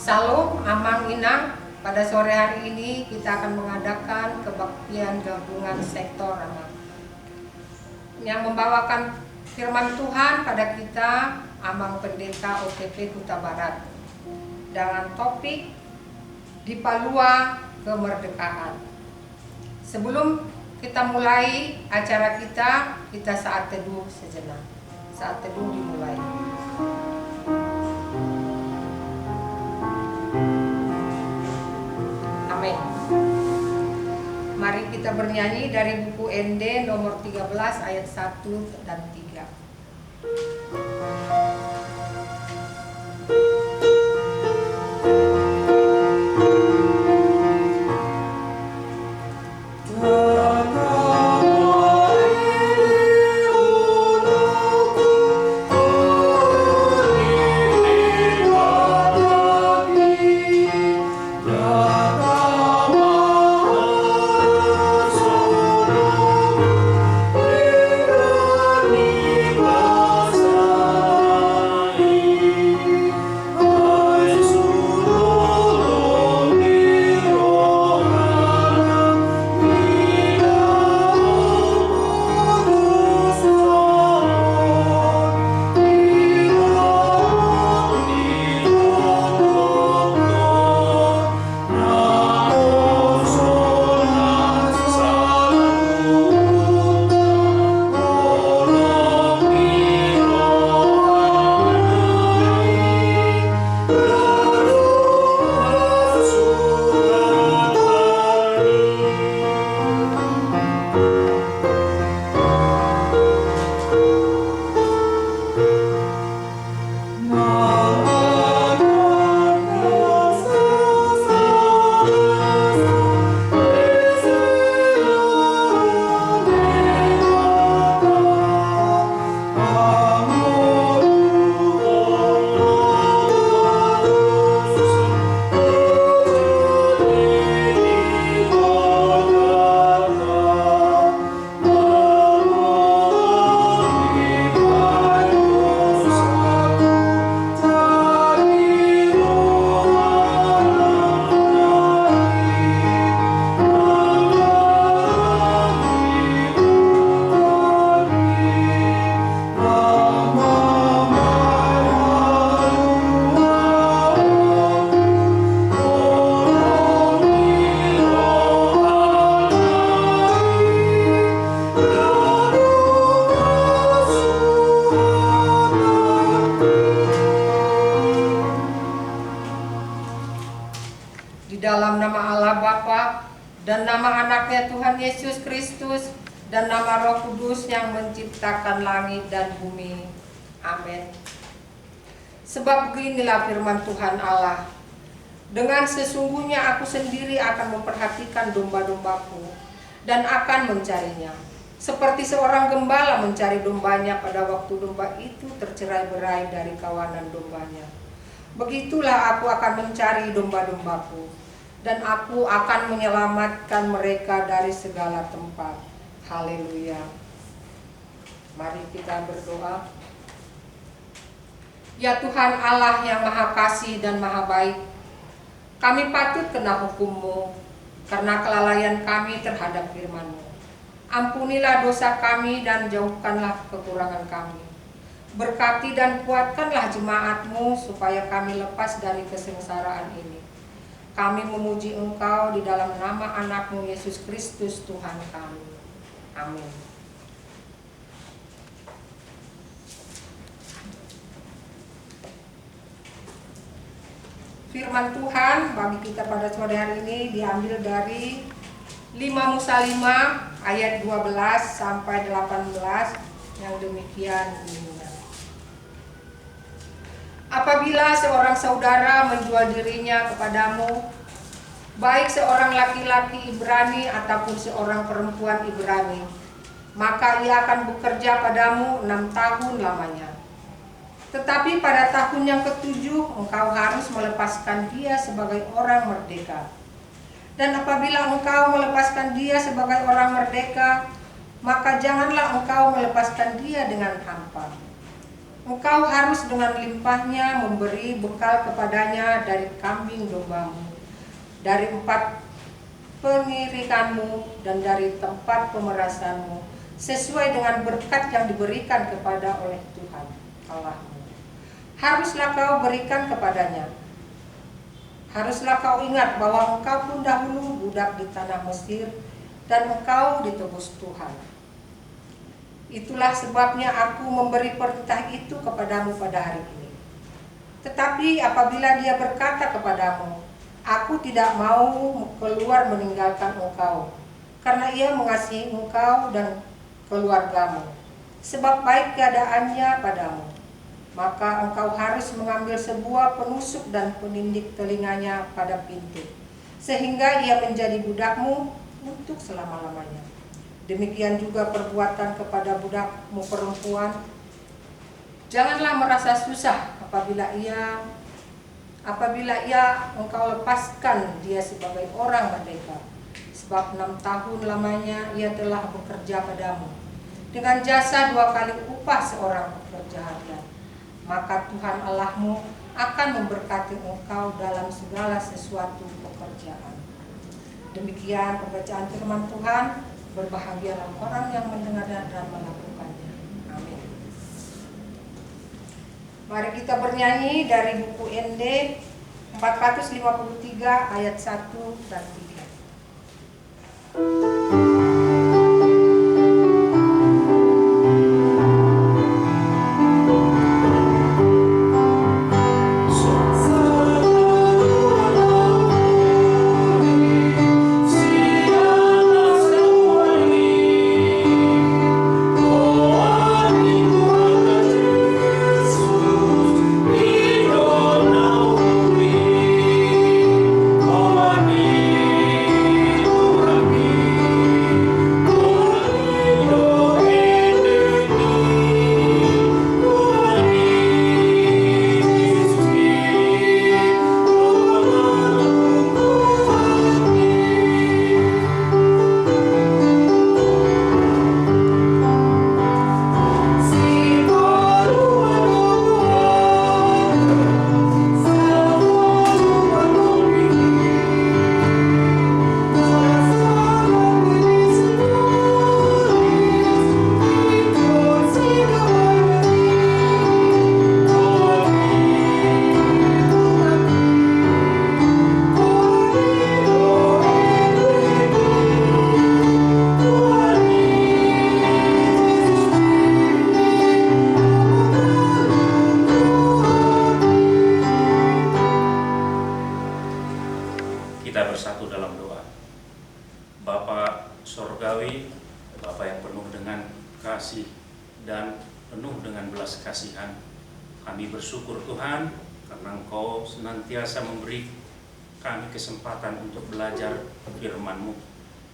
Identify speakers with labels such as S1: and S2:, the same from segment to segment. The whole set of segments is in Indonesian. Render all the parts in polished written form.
S1: Salam Amang Inang. Pada sore hari ini kita akan mengadakan kebaktian gabungan sektor Amang yang membawakan firman Tuhan pada kita Amang Pendeta OTP Kuta Barat dengan topik di Palua Kemerdekaan. Sebelum kita mulai acara kita saat teduh sejenak. Saat teduh dimulai. Amin. Mari kita bernyanyi dari buku ND nomor 13 ayat 1 dan 3. Dalam nama Allah Bapa dan nama anaknya Tuhan Yesus Kristus dan nama Roh Kudus yang menciptakan langit dan bumi. Amin. Sebab beginilah firman Tuhan Allah. Dengan sesungguhnya aku sendiri akan memperhatikan domba-dombaku dan akan mencarinya. Seperti seorang gembala mencari dombanya pada waktu domba itu tercerai-berai dari kawanan dombanya. Begitulah aku akan mencari domba-dombaku. Dan aku akan menyelamatkan mereka dari segala tempat. Haleluya. Mari kita berdoa. Ya Tuhan Allah yang Maha Kasih dan Maha Baik, kami patut kena hukum-Mu karena kelalaian kami terhadap firman-Mu. Ampunilah dosa kami dan jauhkanlah kekurangan kami. Berkati dan kuatkanlah jemaat-Mu supaya kami lepas dari kesengsaraan ini. Kami memuji Engkau di dalam nama anak-Mu Yesus Kristus Tuhan kami. Amin. Firman Tuhan bagi kita pada sore hari ini diambil dari 5 Musa 5 ayat 12 sampai 18 yang demikian bunyinya. Apabila seorang saudara menjual dirinya kepadamu, baik seorang laki-laki Ibrani ataupun seorang perempuan Ibrani, maka ia akan bekerja padamu 6 tahun lamanya. Tetapi pada tahun yang ke-7 engkau harus melepaskan dia sebagai orang merdeka. Dan apabila engkau melepaskan dia sebagai orang merdeka, maka janganlah engkau melepaskan dia dengan hampa. Engkau harus dengan limpahnya memberi bekal kepadanya dari kambing dombamu, dari 4 pengirikanmu, dan dari tempat pemerasanmu, sesuai dengan berkat yang diberikan kepada oleh Tuhan Allahmu. Haruslah kau berikan kepadanya. Haruslah kau ingat bahwa engkau pun dahulu budak di tanah Mesir, dan engkau ditebus Tuhan. Itulah sebabnya aku memberi perintah itu kepadamu pada hari ini. Tetapi apabila dia berkata kepadamu, aku tidak mau keluar meninggalkan engkau, karena ia mengasihi engkau dan keluargamu, sebab baik keadaannya padamu, maka engkau harus mengambil sebuah penusuk dan penindik telinganya pada pintu, sehingga ia menjadi budakmu untuk selama-lamanya. Demikian juga perbuatan kepada budakmu perempuan. Janganlah merasa susah apabila engkau lepaskan dia sebagai orang merdeka, sebab 6 tahun lamanya ia telah bekerja padamu dengan jasa 2 kali upah seorang pekerja harian. Maka Tuhan Allahmu akan memberkati engkau dalam segala sesuatu pekerjaan. Demikian pembacaan firman Tuhan. Berbahagialah orang yang mendengarnya dan melakukannya. Amin. Mari kita bernyanyi dari buku ND 453 ayat 1 dan 3.
S2: Kami bersyukur Tuhan karena Engkau senantiasa memberi kami kesempatan untuk belajar firman-Mu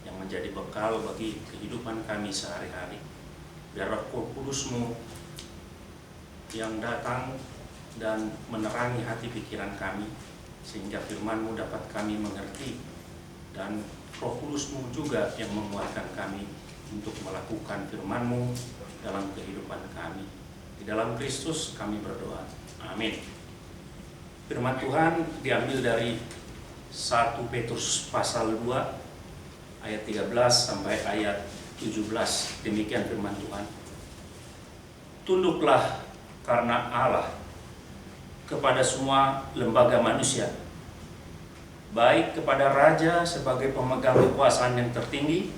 S2: yang menjadi bekal bagi kehidupan kami sehari-hari. Biar Roh Kudus-Mu yang datang dan menerangi hati pikiran kami, sehingga firman-Mu dapat kami mengerti, dan Roh Kudus-Mu juga yang menguatkan kami untuk melakukan firman-Mu dalam kehidupan kami. Di dalam Kristus kami berdoa. Amin. Firman Tuhan diambil dari 1 Petrus pasal 2 ayat 13 sampai ayat 17. Demikian firman Tuhan. Tunduklah karena Allah kepada semua lembaga manusia, baik kepada raja sebagai pemegang kekuasaan yang tertinggi,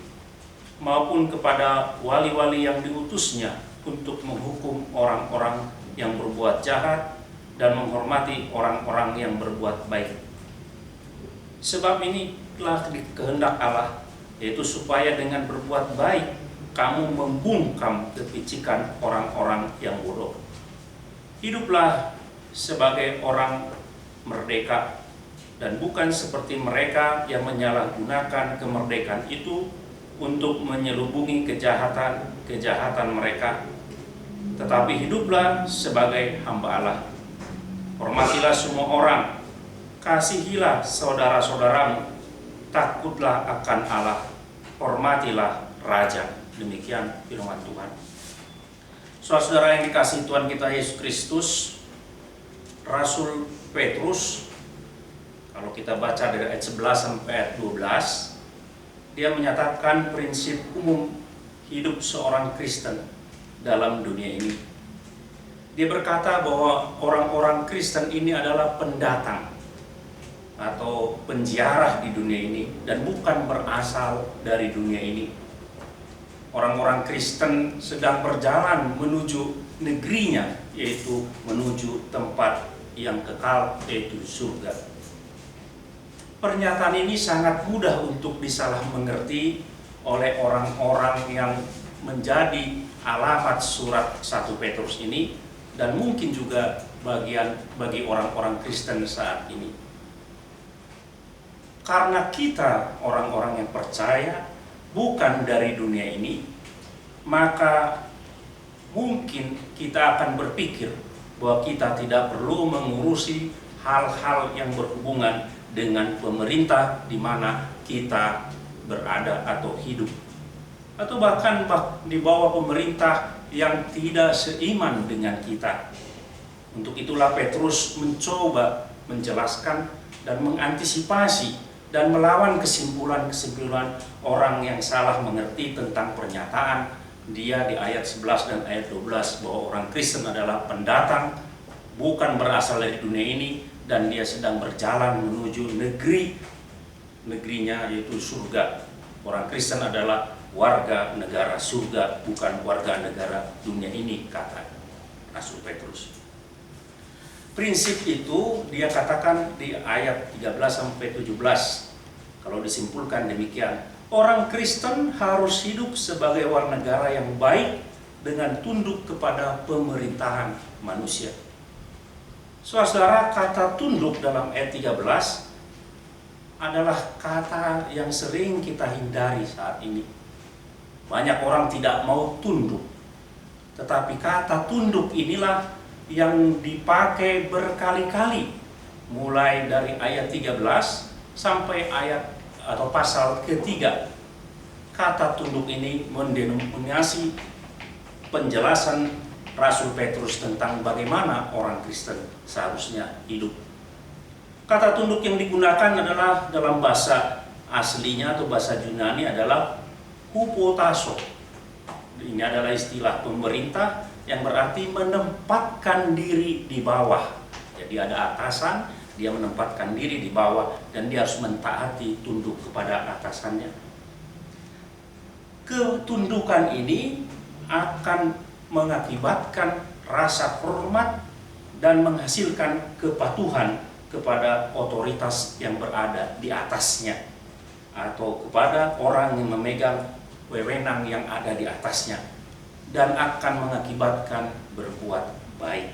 S2: maupun kepada wali-wali yang diutusnya untuk menghukum orang-orang yang berbuat jahat dan menghormati orang-orang yang berbuat baik. Sebab ini telah kehendak Allah, yaitu supaya dengan berbuat baik kamu membungkam kepicikan orang-orang yang bodoh. Hiduplah sebagai orang merdeka, dan bukan seperti mereka yang menyalahgunakan kemerdekaan itu untuk menyelubungi kejahatan mereka, tetapi hiduplah sebagai hamba Allah. Hormatilah semua orang, kasihilah saudara-saudaramu, takutlah akan Allah, hormatilah raja. Demikian firman Tuhan. Saudara yang dikasihi Tuhan kita Yesus Kristus, Rasul Petrus, kalau kita baca dari ayat 11 sampai ayat 12, dia menyatakan prinsip umum hidup seorang Kristen dalam dunia ini. Dia berkata bahwa orang-orang Kristen ini adalah pendatang atau penziarah di dunia ini dan bukan berasal dari dunia ini. Orang-orang Kristen sedang berjalan menuju negerinya, yaitu menuju tempat yang kekal, yaitu surga. Pernyataan ini sangat mudah untuk disalah mengerti oleh orang-orang yang menjadi alamat surat 1 Petrus ini, dan mungkin juga bagi orang-orang Kristen saat ini. Karena kita orang-orang yang percaya bukan dari dunia ini, maka mungkin kita akan berpikir bahwa kita tidak perlu mengurusi hal-hal yang berhubungan dengan pemerintah di mana kita berada atau hidup, atau bahkan di bawah pemerintah yang tidak seiman dengan kita. Untuk itulah Petrus mencoba menjelaskan dan mengantisipasi dan melawan kesimpulan-kesimpulan orang yang salah mengerti tentang pernyataan dia di ayat 11 dan ayat 12 bahwa orang Kristen adalah pendatang, bukan berasal dari dunia ini, dan dia sedang berjalan menuju negerinya, yaitu surga. Orang Kristen adalah warga negara surga, bukan warga negara dunia ini, kata Rasul Petrus. Prinsip itu dia katakan di ayat 13 sampai 17. Kalau disimpulkan demikian, orang Kristen harus hidup sebagai warga negara yang baik dengan tunduk kepada pemerintahan manusia. Saudara, kata tunduk dalam ayat 13 adalah kata yang sering kita hindari saat ini. Banyak orang tidak mau tunduk, tetapi kata tunduk inilah yang dipakai berkali-kali, mulai dari ayat 13 sampai ayat atau pasal ketiga. Kata tunduk ini mendominasi penjelasan Rasul Petrus tentang bagaimana orang Kristen seharusnya hidup. Kata tunduk yang digunakan adalah dalam bahasa aslinya atau bahasa Yunani adalah hupotasso. Ini adalah istilah pemerintah yang berarti menempatkan diri di bawah. Jadi ada atasan, dia menempatkan diri di bawah dan dia harus mentaati, tunduk kepada atasannya. Ketundukan ini akan mengakibatkan rasa hormat dan menghasilkan kepatuhan kepada otoritas yang berada di atasnya atau kepada orang yang memegang wewenang yang ada di atasnya, dan akan mengakibatkan berbuat baik.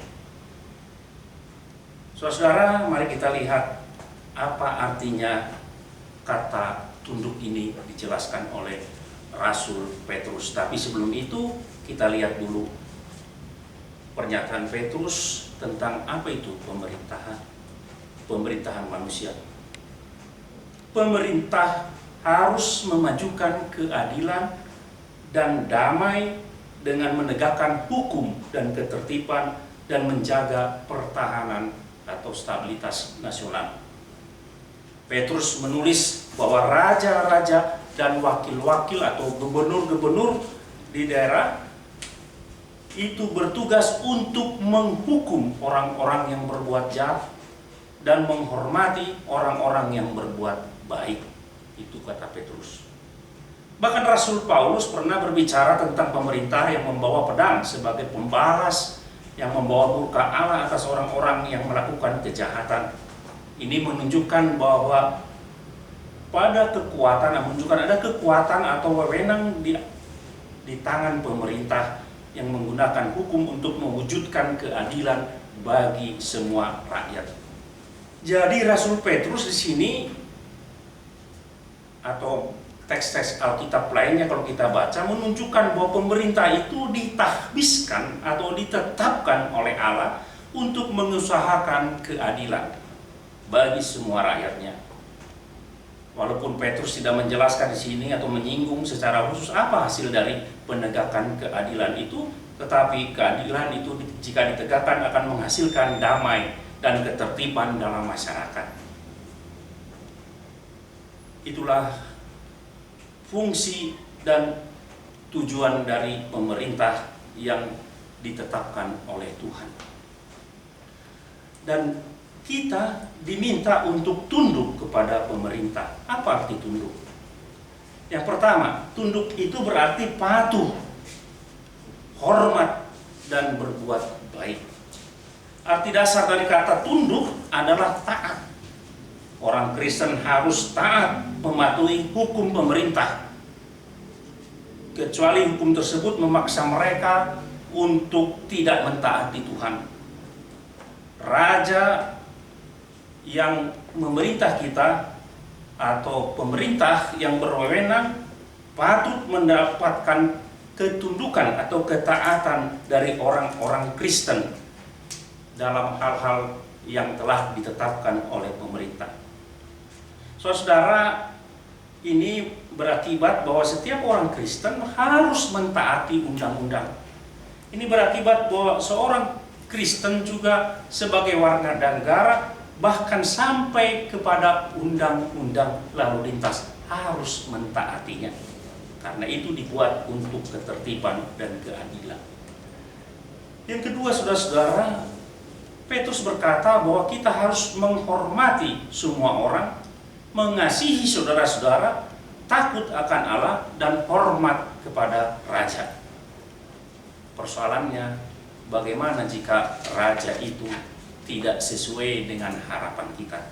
S2: Saudara, mari kita lihat apa artinya kata tunduk ini dijelaskan oleh Rasul Petrus. Tapi sebelum itu kita lihat dulu pernyataan Petrus tentang apa itu pemerintahan manusia. Pemerintah harus memajukan keadilan dan damai dengan menegakkan hukum dan ketertiban dan menjaga pertahanan atau stabilitas nasional. Petrus menulis bahwa raja-raja dan wakil-wakil atau gubernur-gubernur di daerah itu bertugas untuk menghukum orang-orang yang berbuat jahat dan menghormati orang-orang yang berbuat baik. Itu kata Petrus. Bahkan Rasul Paulus pernah berbicara tentang pemerintah yang membawa pedang sebagai pembalas, yang membawa murka Allah atas orang-orang yang melakukan kejahatan. Ini menunjukkan bahwa ada kekuatan atau wewenang di tangan pemerintah yang menggunakan hukum untuk mewujudkan keadilan bagi semua rakyat. Jadi Rasul Petrus di sini atau teks-teks Alkitab lainnya kalau kita baca menunjukkan bahwa pemerintah itu ditahbiskan atau ditetapkan oleh Allah untuk mengusahakan keadilan bagi semua rakyatnya. Walaupun Petrus tidak menjelaskan di sini atau menyinggung secara khusus apa hasil dari penegakan keadilan itu, tetapi keadilan itu jika ditegakkan akan menghasilkan damai dan ketertiban dalam masyarakat. Itulah fungsi dan tujuan dari pemerintah yang ditetapkan oleh Tuhan. Dan kita diminta untuk tunduk kepada pemerintah. Apa arti tunduk? Yang pertama, tunduk itu berarti patuh, hormat, dan berbuat baik. Arti dasar dari kata tunduk adalah taat. Orang Kristen harus taat mematuhi hukum pemerintah, kecuali hukum tersebut memaksa mereka untuk tidak mentaati Tuhan. Raja yang memerintah kita atau pemerintah yang berwenang patut mendapatkan ketundukan atau ketaatan dari orang-orang Kristen dalam hal-hal yang telah ditetapkan oleh pemerintah. Saudara, ini berakibat bahwa setiap orang Kristen harus mentaati undang-undang. Ini berakibat bahwa seorang Kristen juga sebagai warga negara, bahkan sampai kepada undang-undang lalu lintas harus mentaatinya. Karena itu dibuat untuk ketertiban dan keadilan. Yang kedua, saudara-saudara, Petrus berkata bahwa kita harus menghormati semua orang, mengasihi saudara-saudara, takut akan Allah, dan hormat kepada raja. Persoalannya, bagaimana jika raja itu tidak sesuai dengan harapan kita?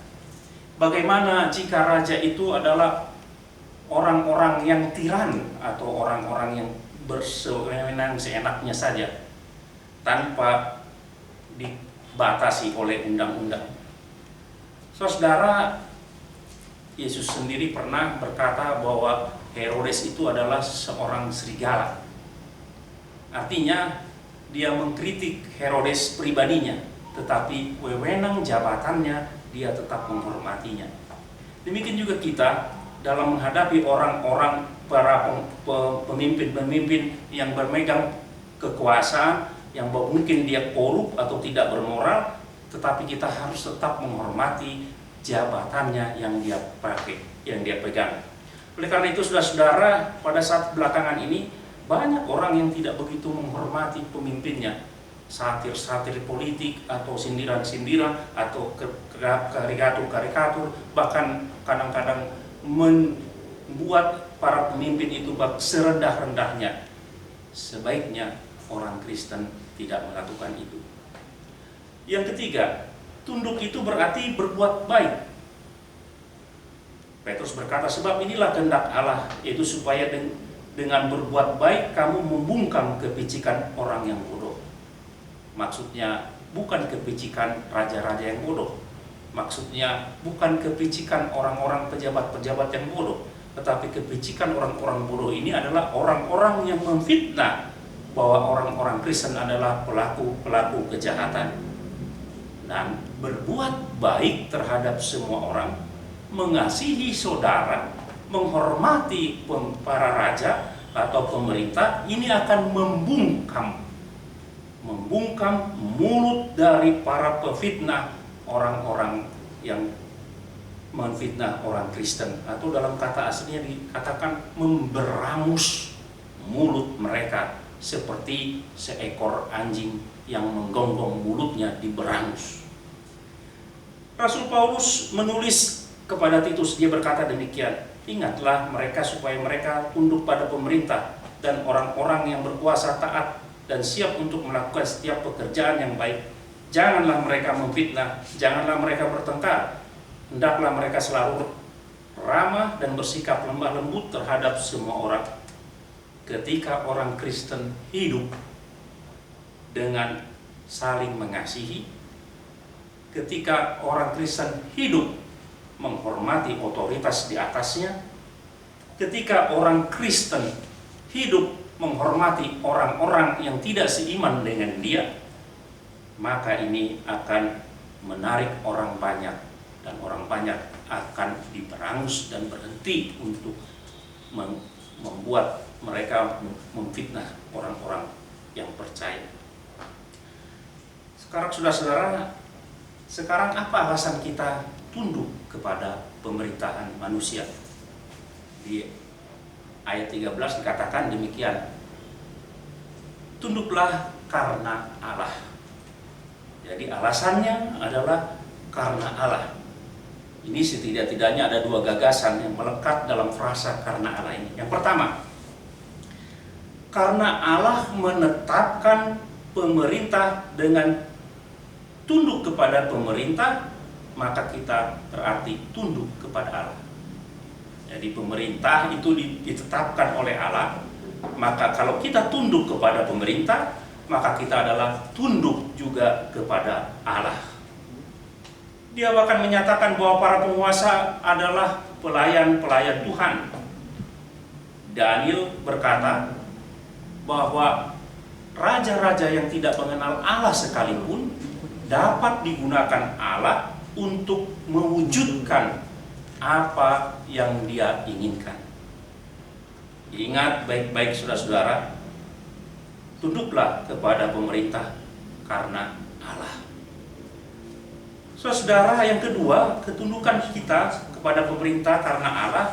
S2: Bagaimana jika raja itu adalah orang-orang yang tiran atau orang-orang yang bersewenang seenaknya saja tanpa dibatasi oleh undang-undang? Saudara, Yesus sendiri pernah berkata bahwa Herodes itu adalah seorang serigala. Artinya dia mengkritik Herodes pribadinya, tetapi wewenang jabatannya dia tetap menghormatinya. Demikian juga kita dalam menghadapi orang-orang, para pemimpin-pemimpin yang bermegang kekuasaan, yang mungkin dia korup atau tidak bermoral, tetapi kita harus tetap menghormati jabatannya yang dia pakai, yang dia pegang. Oleh karena itu, saudara-saudara, pada saat belakangan ini banyak orang yang tidak begitu menghormati pemimpinnya. Satir-satir politik atau sindiran-sindiran atau karikatur-karikatur, bahkan kadang-kadang membuat para pemimpin itu serendah-rendahnya. Sebaiknya orang Kristen tidak melakukan itu. Yang ketiga, tunduk itu berarti berbuat baik. Petrus berkata, sebab inilah kehendak Allah, yaitu supaya dengan berbuat baik kamu membungkam kepicikan orang yang bodoh. Maksudnya bukan kepicikan raja-raja yang bodoh. Maksudnya bukan kepicikan orang-orang pejabat-pejabat yang bodoh, tetapi kepicikan orang-orang bodoh ini adalah orang-orang yang memfitnah bahwa orang-orang Kristen adalah pelaku-pelaku kejahatan. Dan berbuat baik terhadap semua orang, mengasihi saudara, menghormati para raja atau pemerintah, ini akan membungkam mulut dari para pefitnah, orang-orang yang menfitnah orang Kristen, atau dalam kata aslinya dikatakan memberangus mulut mereka seperti seekor anjing yang menggonggong mulutnya diberangus. Rasul Paulus menulis kepada Titus, dia berkata demikian, ingatlah mereka supaya mereka tunduk pada pemerintah dan orang-orang yang berkuasa taat dan siap untuk melakukan setiap pekerjaan yang baik. Janganlah mereka memfitnah, janganlah mereka bertengkar. Hendaklah mereka selalu ramah dan bersikap lemah lembut terhadap semua orang. Ketika orang Kristen hidup dengan saling mengasihi, ketika orang Kristen hidup menghormati otoritas di atasnya, ketika orang Kristen hidup menghormati orang-orang yang tidak seiman dengan dia, maka ini akan menarik orang banyak, dan orang banyak akan diberangus dan berhenti untuk membuat mereka memfitnah orang-orang yang percaya. Sekarang saudara-saudara, sekarang apa alasan kita tunduk kepada pemerintahan manusia? Di ayat 13 dikatakan demikian, tunduklah karena Allah. Jadi alasannya adalah karena Allah. Ini setidak-tidaknya ada dua gagasan yang melekat dalam frasa karena Allah ini. Yang pertama, karena Allah menetapkan pemerintah dengan tunduk kepada pemerintah, maka kita berarti tunduk kepada Allah. Jadi pemerintah itu ditetapkan oleh Allah, maka kalau kita tunduk kepada pemerintah, maka kita adalah tunduk juga kepada Allah. Dia bahkan menyatakan bahwa para penguasa adalah pelayan-pelayan Tuhan. Daniel berkata bahwa raja-raja yang tidak mengenal Allah sekalipun dapat digunakan Allah untuk mewujudkan apa yang dia inginkan. Ingat baik-baik saudara-saudara, tunduklah kepada pemerintah karena Allah. Saudara, yang kedua, ketundukan kita kepada pemerintah karena Allah,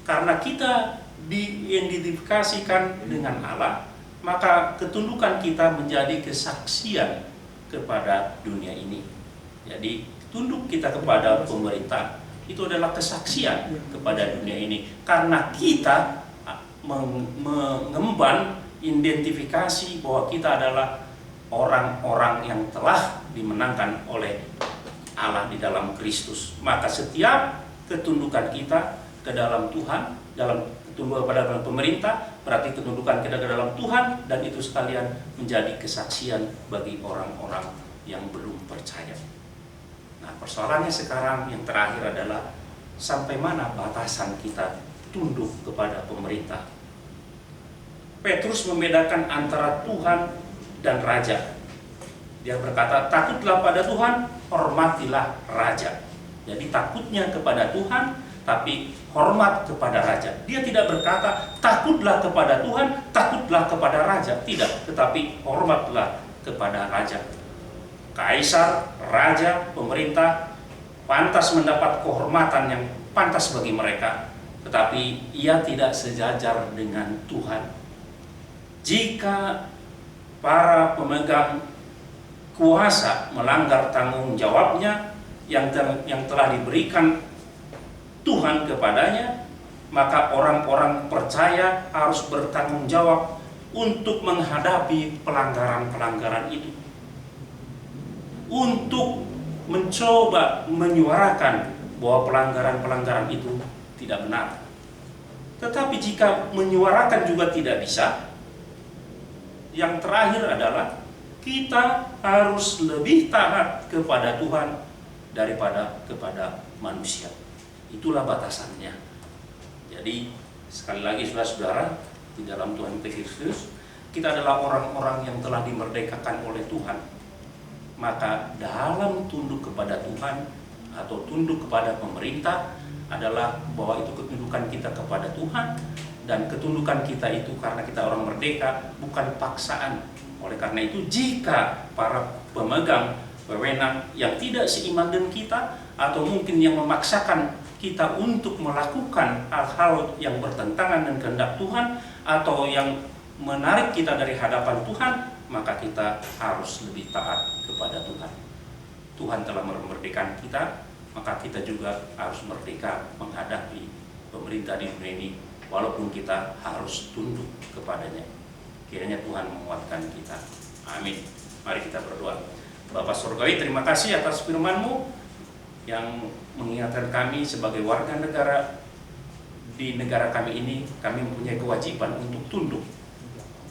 S2: karena kita diidentifikasikan dengan Allah, maka ketundukan kita menjadi kesaksian kepada dunia ini. Jadi tunduk kita kepada pemerintah itu adalah kesaksian kepada dunia ini, karena kita mengemban identifikasi bahwa kita adalah orang-orang yang telah dimenangkan oleh Allah di dalam Kristus. Maka setiap ketundukan kita ke dalam Tuhan, dalam ketundukan pada pemerintah, berarti ketundukan kita ke dalam Tuhan, dan itu sekalian menjadi kesaksian bagi orang-orang yang belum percaya. Nah, persoalannya sekarang yang terakhir adalah sampai mana batasan kita tunduk kepada pemerintah. Petrus membedakan antara Tuhan dan raja. Dia berkata, takutlah pada Tuhan, hormatilah raja. Jadi takutnya kepada Tuhan, tapi hormat kepada raja. Dia tidak berkata, takutlah kepada Tuhan, takutlah kepada raja. Tidak, tetapi hormatlah kepada raja. Kaisar, raja, pemerintah pantas mendapat kehormatan yang pantas bagi mereka, tetapi ia tidak sejajar dengan Tuhan. Jika para pemegang kuasa melanggar tanggung jawabnya yang telah diberikan Tuhan kepadanya, maka orang-orang percaya harus bertanggung jawab untuk menghadapi pelanggaran-pelanggaran itu, untuk mencoba menyuarakan bahwa pelanggaran-pelanggaran itu tidak benar. Tetapi jika menyuarakan juga tidak bisa, yang terakhir adalah kita harus lebih taat kepada Tuhan daripada kepada manusia. Itulah batasannya. Jadi sekali lagi saudara-saudara, di dalam Tuhan Kristus, kita adalah orang-orang yang telah dimerdekakan oleh Tuhan. Maka dalam tunduk kepada Tuhan atau tunduk kepada pemerintah adalah bahwa itu ketundukan kita kepada Tuhan, dan ketundukan kita itu karena kita orang merdeka, bukan paksaan. Oleh karena itu, jika para pemegang wewenang yang tidak seiman dengan kita, atau mungkin yang memaksakan kita untuk melakukan hal-hal yang bertentangan dengan kehendak Tuhan, atau yang menarik kita dari hadapan Tuhan, maka kita harus lebih taat kepada Tuhan. Tuhan telah memerdekakan kita, maka kita juga harus merdeka menghadapi pemerintah di dunia ini, walaupun kita harus tunduk kepadanya. Kiranya Tuhan menguatkan kita. Amin. Mari kita berdoa. Bapa Surgawi, terima kasih atas firman-Mu yang mengingatkan kami sebagai warga negara di negara kami ini. Kami mempunyai kewajiban untuk tunduk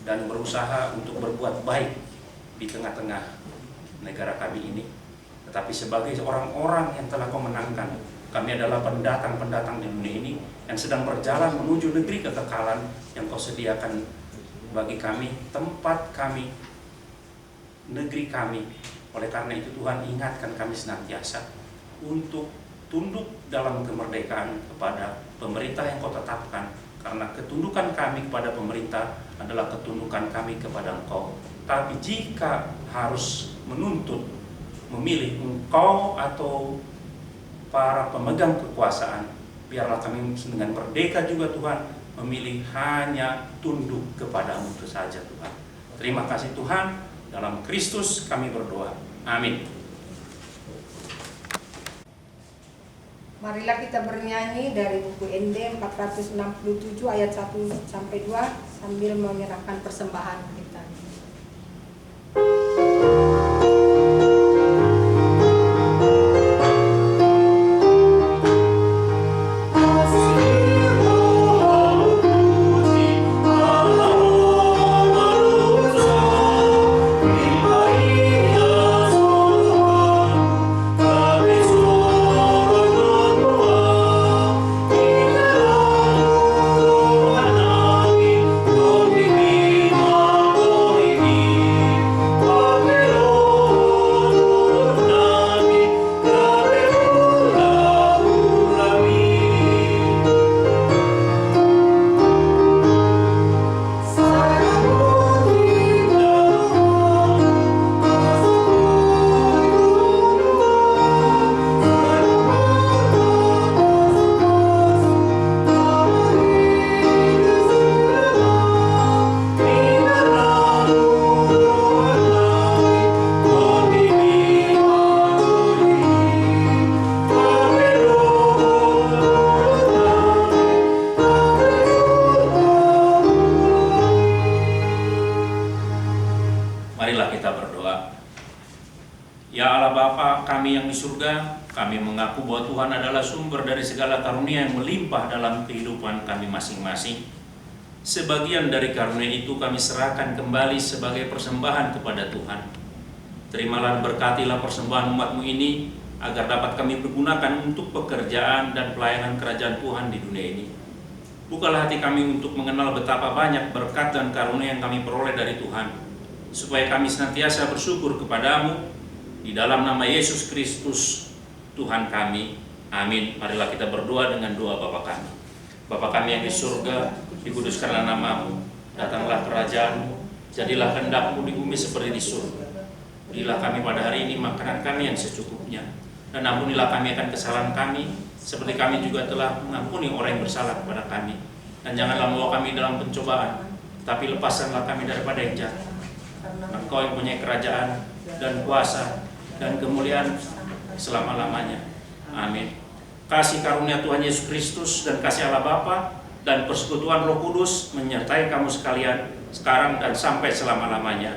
S2: dan berusaha untuk berbuat baik di tengah-tengah negara kami ini. Tetapi sebagai orang-orang yang telah Kau menangkan, kami adalah pendatang-pendatang di dunia ini yang sedang berjalan menuju negeri kekekalan yang Kau sediakan bagi kami, tempat kami, negeri kami. Oleh karena itu Tuhan, ingatkan kami senantiasa untuk tunduk dalam kemerdekaan kepada pemerintah yang Kau tetapkan, karena ketundukan kami kepada pemerintah adalah ketundukan kami kepada Engkau. Tapi jika harus menuntut, memilih Engkau atau para pemegang kekuasaan, biarlah kami dengan merdeka juga Tuhan, memilih hanya tunduk kepadamu itu saja Tuhan. Terima kasih Tuhan, dalam Kristus kami berdoa. Amin.
S1: Marilah kita bernyanyi dari buku ND 467 ayat 1 sampai 2 sambil menyerahkan persembahan kita.
S2: Marilah kita berdoa. Ya Allah Bapa kami yang di surga, kami mengaku bahwa Tuhan adalah sumber dari segala karunia yang melimpah dalam kehidupan kami masing-masing. Sebagian dari karunia itu kami serahkan kembali sebagai persembahan kepada Tuhan. Terimalah dan berkatilah persembahan umat-Mu ini, agar dapat kami pergunakan untuk pekerjaan dan pelayanan kerajaan Tuhan di dunia ini. Bukalah hati kami untuk mengenal betapa banyak berkat dan karunia yang kami peroleh dari Tuhan, supaya kami senantiasa bersyukur kepadamu, di dalam nama Yesus Kristus Tuhan kami. Amin. Marilah kita berdoa dengan doa Bapa kami. Bapa kami yang di surga, dikuduskanlah nama-Mu, datanglah kerajaan-Mu, jadilah kehendak-Mu di bumi seperti di surga. Berilah kami pada hari ini makanan kami yang secukupnya, dan ampunilah kami akan kesalahan kami, seperti kami juga telah mengampuni orang yang bersalah kepada kami. Dan janganlah membawa kami dalam pencobaan, tapi lepaskanlah kami daripada yang jahat. Engkau yang punya kerajaan dan kuasa dan kemuliaan selama-lamanya. Amin. Kasih karunia Tuhan Yesus Kristus dan kasih Allah Bapa dan persekutuan Roh Kudus menyertai kamu sekalian sekarang dan sampai selama-lamanya.